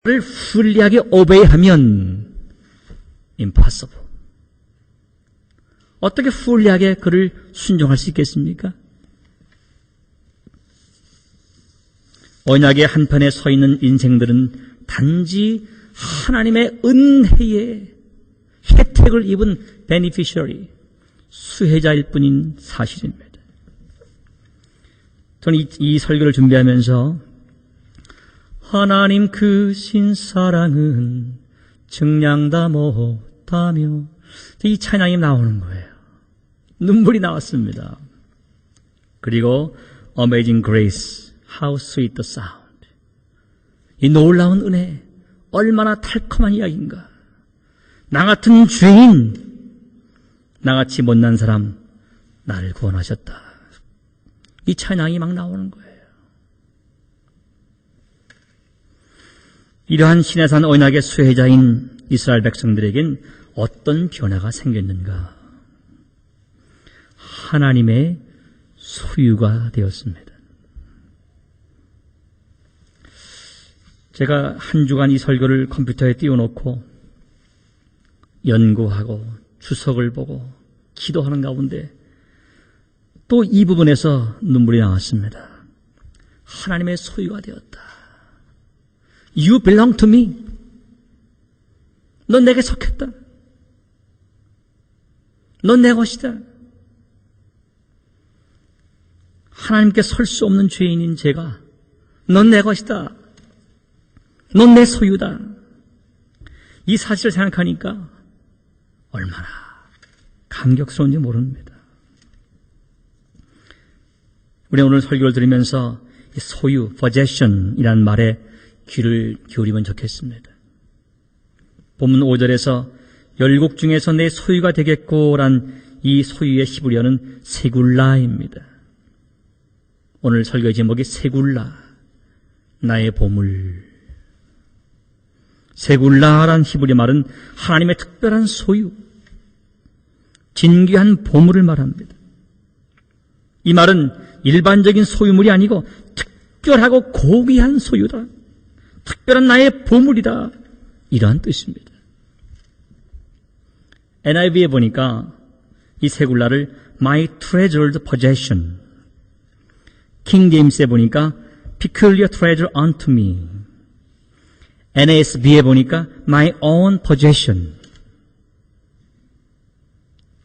를 불리하게 오베이하면 impossible. 어떻게 불리하게 그를 순종할 수 있겠습니까? 언약의 한편에 서 있는 인생들은 단지 하나님의 은혜에 혜택을 입은 beneficiary, 수혜자일 뿐인 사실입니다. 저는 이 설교를 준비하면서 하나님 크신 사랑은 증량다 못하며 이 찬양이 나오는 거예요. 눈물이 나왔습니다. 그리고 Amazing Grace, How Sweet the Sound. 이 놀라운 은혜, 얼마나 달콤한 이야기인가. 나 같은 죄인, 나같이 못난 사람, 나를 구원하셨다. 이 찬양이 막 나오는 거예요. 이러한 시내산 언약의 수혜자인 이스라엘 백성들에겐 어떤 변화가 생겼는가? 하나님의 소유가 되었습니다. 제가 한 주간 이 설교를 컴퓨터에 띄워놓고 연구하고 주석을 보고 기도하는 가운데 또 이 부분에서 눈물이 나왔습니다. 하나님의 소유가 되었다. You belong to me. 넌 내게 속했다. 넌 내 것이다. 하나님께 설 수 없는 죄인인 제가 넌 내 것이다. 넌 내 소유다. 이 사실을 생각하니까 얼마나 감격스러운지 모릅니다. 우리 오늘 설교를 들으면서 소유, possession이라는 말에 귀를 기울이면 좋겠습니다. 본문 5절에서 열국 중에서 내 소유가 되겠고란 이 소유의 히브리어는 세굴라입니다. 오늘 설교의 제목이 세굴라, 나의 보물. 세굴라란 히브리 말은 하나님의 특별한 소유, 진귀한 보물을 말합니다. 이 말은 일반적인 소유물이 아니고 특별하고 고귀한 소유다. 특별한 나의 보물이다. 이러한 뜻입니다. NIV에 보니까 이 세굴라를 My treasured possession, 킹 제임스에 보니까 peculiar treasure unto me, NASB에 보니까 my own possession.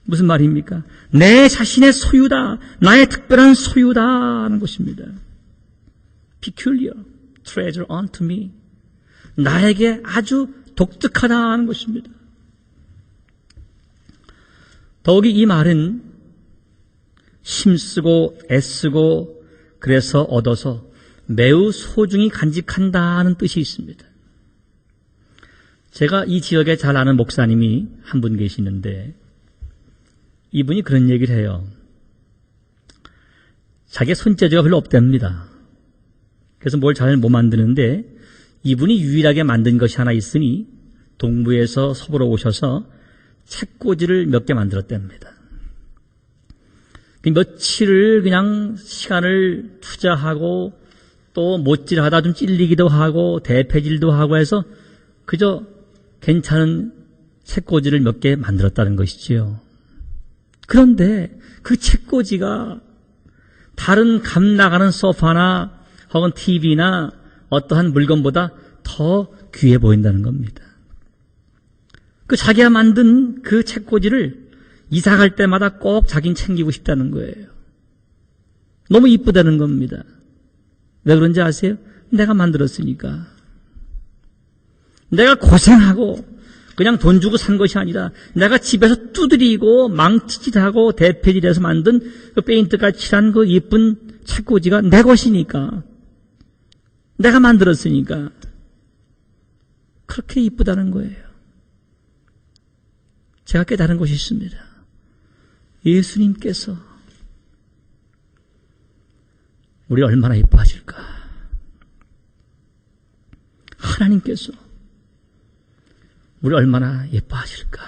무슨 말입니까? 내 자신의 소유다. 나의 특별한 소유다 하는 것입니다. peculiar treasure unto me. 나에게 아주 독특하다 하는 것입니다. 더욱이 이 말은 힘쓰고 애쓰고 그래서 얻어서 매우 소중히 간직한다는 뜻이 있습니다. 제가 이 지역에 잘 아는 목사님이 한 분 계시는데 이분이 그런 얘기를 해요. 자기 손재주가 별로 없답니다. 그래서 뭘 잘 못 만드는데 이분이 유일하게 만든 것이 하나 있으니 동부에서 서부로 오셔서 책꽂이를 몇 개 만들었답니다. 며칠을 그냥 시간을 투자하고 또 못질하다 좀 찔리기도 하고 대패질도 하고 해서 그저 괜찮은 책꽂이를 몇 개 만들었다는 것이지요. 그런데 그 책꽂이가 다른 값 나가는 소파나 혹은 TV나 어떠한 물건보다 더 귀해 보인다는 겁니다. 그 자기가 만든 그 책꽂이를 이사 갈 때마다 꼭 자기는 챙기고 싶다는 거예요. 너무 이쁘다는 겁니다. 왜 그런지 아세요? 내가 만들었으니까. 내가 고생하고 그냥 돈 주고 산 것이 아니라 내가 집에서 두드리고 망치질하고 대패질해서 만든 그 페인트가 칠한 그 예쁜 책꽂이가 내 것이니까. 내가 만들었으니까. 그렇게 이쁘다는 거예요. 제가 깨달은 것이 있습니다. 예수님께서 우리 얼마나 예뻐하실까. 하나님께서 우리 얼마나 예뻐하실까.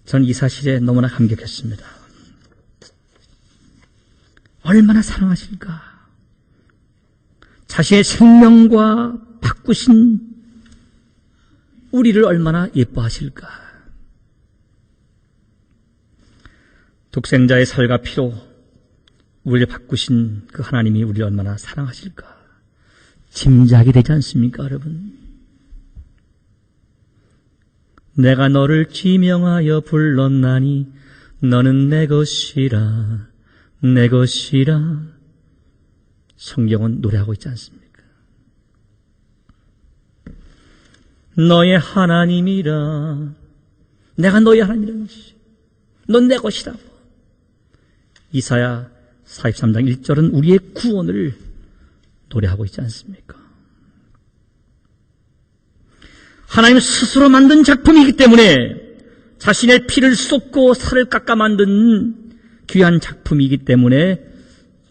저는 이 사실에 너무나 감격했습니다. 얼마나 사랑하실까. 자신의 생명과 바꾸신 우리를 얼마나 예뻐하실까. 독생자의 살과 피로 우리를 바꾸신 그 하나님이 우리를 얼마나 사랑하실까. 짐작이 되지 않습니까, 여러분? 내가 너를 지명하여 불렀나니 너는 내 것이라, 내 것이라. 성경은 노래하고 있지 않습니까? 너의 하나님이라, 내가 너의 하나님이라는 것이, 넌 내 것이라고. 이사야 43장 1절은 우리의 구원을 노래하고 있지 않습니까? 하나님 스스로 만든 작품이기 때문에, 자신의 피를 쏟고 살을 깎아 만든 귀한 작품이기 때문에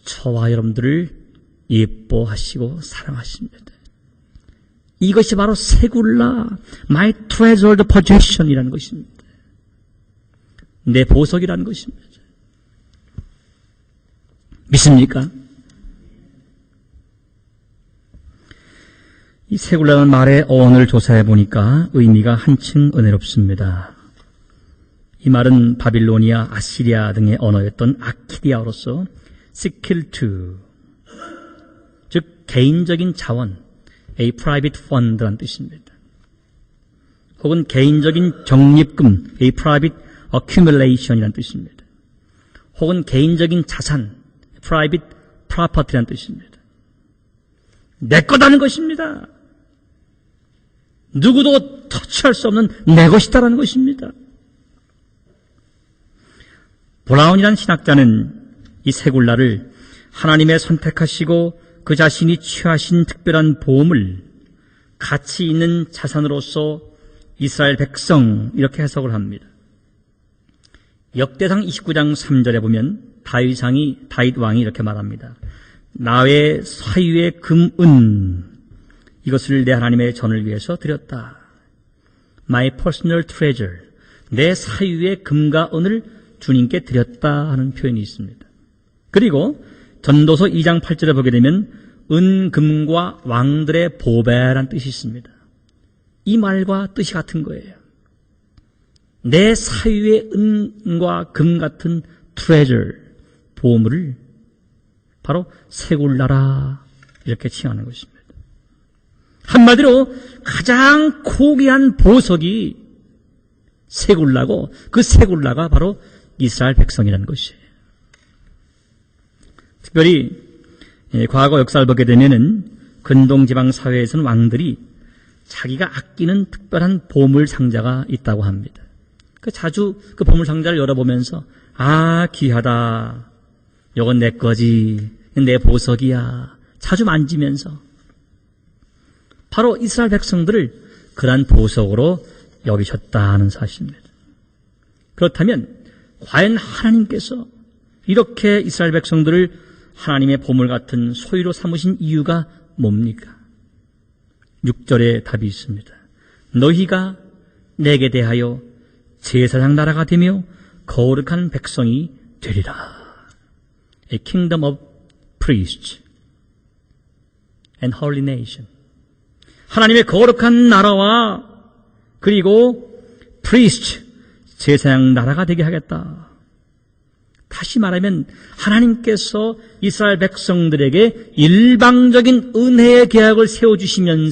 저와 여러분들을 예뻐하시고 사랑하십니다. 이것이 바로 세굴라, my treasured possession이라는 것입니다. 내 보석이라는 것입니다. 믿습니까? 이 세굴라는 말의 어원을 조사해 보니까 의미가 한층 은혜롭습니다. 이 말은 바빌로니아, 아시리아 등의 언어였던 아키디아어로서 시킬투, 즉 개인적인 자원, a private fund라는 뜻입니다. 혹은 개인적인 적립금, a private accumulation이라는 뜻입니다. 혹은 개인적인 자산, private property라는 뜻입니다. 내 거다는 것입니다. 누구도 터치할 수 없는 내 것이다라는 것입니다. 브라운이라는 신학자는 이 세굴라를 하나님의 선택하시고 그 자신이 취하신 특별한 보험을 가치 있는 자산으로서 이스라엘 백성, 이렇게 해석을 합니다. 역대상 29장 3절에 보면 다윗 왕이 이렇게 말합니다. 나의 사유의 금, 은, 이것을 내 하나님의 전을 위해서 드렸다. My personal treasure, 내 사유의 금과 은을 주님께 드렸다 하는 표현이 있습니다. 그리고 전도서 2장 8절에 보게 되면 은, 금과 왕들의 보배란 뜻이 있습니다. 이 말과 뜻이 같은 거예요. 내 사유의 은과 금 같은 treasure, 보물을 바로 세굴라라, 이렇게 칭하는 것입니다. 한마디로 가장 고귀한 보석이 세굴라고, 그 세굴라가 바로 이스라엘 백성이라는 것이에요. 특별히 과거 역사를 보게 되면은 근동지방 사회에서는 왕들이 자기가 아끼는 특별한 보물 상자가 있다고 합니다. 자주 그 보물 상자를 열어보면서 아, 귀하다, 이건 내 거지, 내 보석이야, 자주 만지면서 바로 이스라엘 백성들을 그러한 보석으로 여기셨다는 사실입니다. 그렇다면 과연 하나님께서 이렇게 이스라엘 백성들을 하나님의 보물 같은 소유로 삼으신 이유가 뭡니까? 6절에 답이 있습니다. 너희가 내게 대하여 제사장 나라가 되며 거룩한 백성이 되리라. A kingdom of priests and holy nation. 하나님의 거룩한 나라와 그리고 priest, 제사장 나라가 되게 하겠다. 다시 말하면 하나님께서 이스라엘 백성들에게 일방적인 은혜의 계약을 세워주시면서